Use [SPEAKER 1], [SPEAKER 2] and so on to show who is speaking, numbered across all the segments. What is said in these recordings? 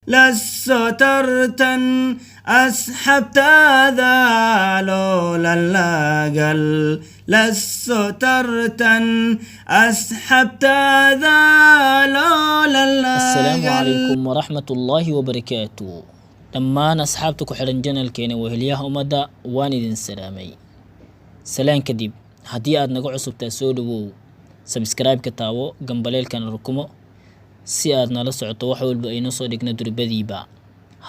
[SPEAKER 1] للسترتا أسحبت ذا لولا اللاقل للسترتا أسحبت ذا لولا
[SPEAKER 2] السلام
[SPEAKER 1] اللاقل.
[SPEAKER 2] عليكم ورحمة الله وبركاته. dhammaan asxaabta ku xiran janalkeena wehelyaha ummadda waan idin salaamay. salaan kadib haddii aad naga cusubtaa soo dhawow, subscribe ka taawo, gambaleelkana rukumo si aad nala socoto wax walba aynu soo dhigno durbadiiba.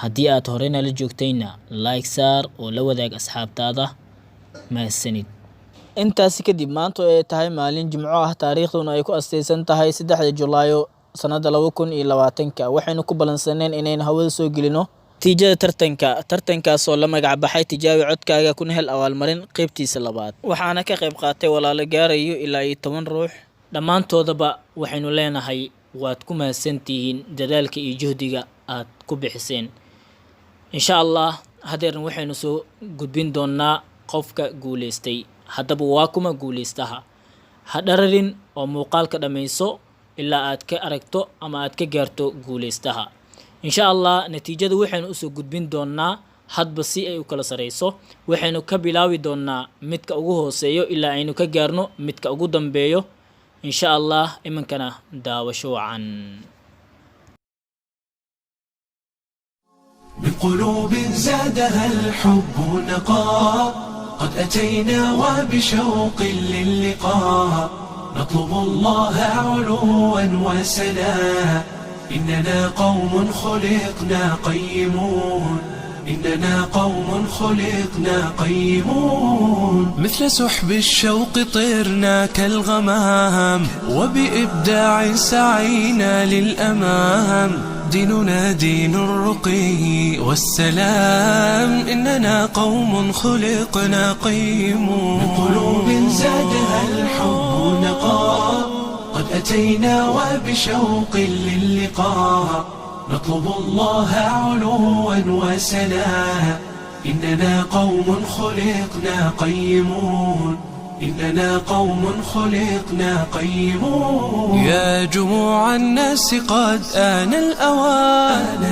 [SPEAKER 2] haddii aad horeyna la joogtayna like saar oo la wadaag asxaabtaada. mahadsanid. intaasi kadib maanta ay tahay maalin jimco ah, taariikhduna ay ku asteysan tahay 3 Julaayo sanada 2020 waxaynu ku balansaneen inaynu hawada soo gelino natiijada tartankaas oo la magac baxay tijaabi codkaaga kuna hel abaalmarin qaybtiisa labaad. waxaana ka qayb qaatay walaalo gaarayo ilaa 10 ruux. dhammaantoodaba waxaynu leenahay waad ku mahadsantihiin dadaalka iyo juhdiga aad ku bixiseen. insha Allah hadeerna waxaynu soo gudbin doonaa qofka guuleystay. haddaba waa kuma guuleystaha? ha dhararin oo muuqaalka dhammayso ilaa aad ka aragto ama aad ka gaarto guuleystaha. insha Allah natiijada waxaynu u soo gudbin doonaa hadba si ay u kala sareyso. waxaynu ka bilaabi doonaa midka ugu hooseeyo ilaa aynu ka gaarno midka ugu dambeeyo. insha Allah imankana daawasho wacan.
[SPEAKER 3] من قلوب زادها الحب نقاء قد أتينا وبشوق للقاء نطلب الله علوا وسنا إننا قوم خلقنا قيمون إننا قوم خلقنا قيمون مثل سحب الشوق طرنا كالغمام وبإبداع سعينا للأمام ديننا دين الرقي والسلام إننا قوم خلقنا قيمون من قلوب زادها الحب نقاء قد أتينا وبشوق للقاء نطلب الله علوا وسنا إننا قوم خلقنا قيمون إننا قوم خلقنا قيمون يا جموع الناس قد آن الأوان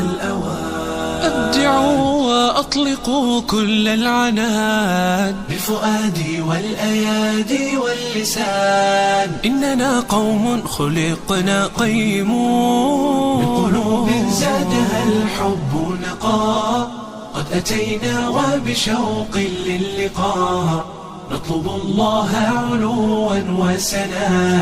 [SPEAKER 3] أبدعوا وأطلقوا كل العنان بالفؤاد والأيادي واللسان إننا قوم خلقنا قيمون من قلوب زادها الحب نقاء قد أتينا وبشوق للقاء نطلب الله علوا وسنا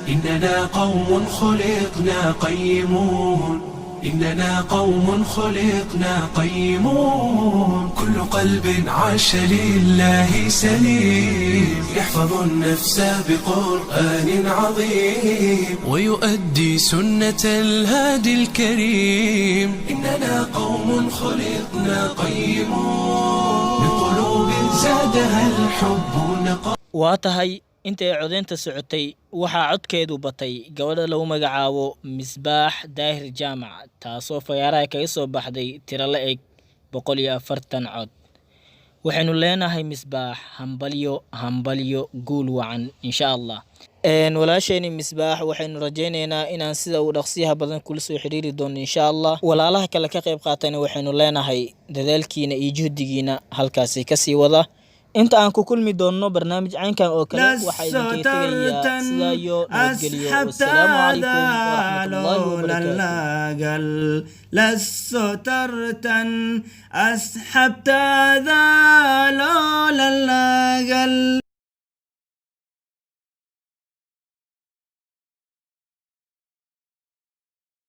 [SPEAKER 3] إننا قوم خلقنا قيمون إننا قوم خلقنا قيمون كل قلب عاش لله سليم يحفظ النفس بقرآن عظيم ويؤدي سنة الهادي الكريم إننا قوم خلقنا قيمون من قلوب زادها الحب نقاء.
[SPEAKER 2] waatahay intay codeynta socotay waxaa codkeedu batay gabadha lagu magacaabo Misbaax Daahir Jaamac, taasoo fayaaraha kaga soo baxday tiro la eg 140 cod. waxaynu leenahay Misbaax hambalyo guul wacan insha Allah. walaashayni Misbaax waxaynu rajaynaynaa inaan sida uu dhaqsiyaha badan kula soo xiriiri doono insha Allah. walaalaha kale ka qayb qaatayna waxaynu leenahay dadaalkiina iyo juhdigiina halkaasi ka sii wada. inta aan ku kulmi doono barnaamij caynkan oo kale waxa idin tagayaa sida iyo nabadgelyo. Assalaamu alaykum warahmatullahi wabarakatuh.
[SPEAKER 1] للسترتا أسحبت ذا لولا اللاقل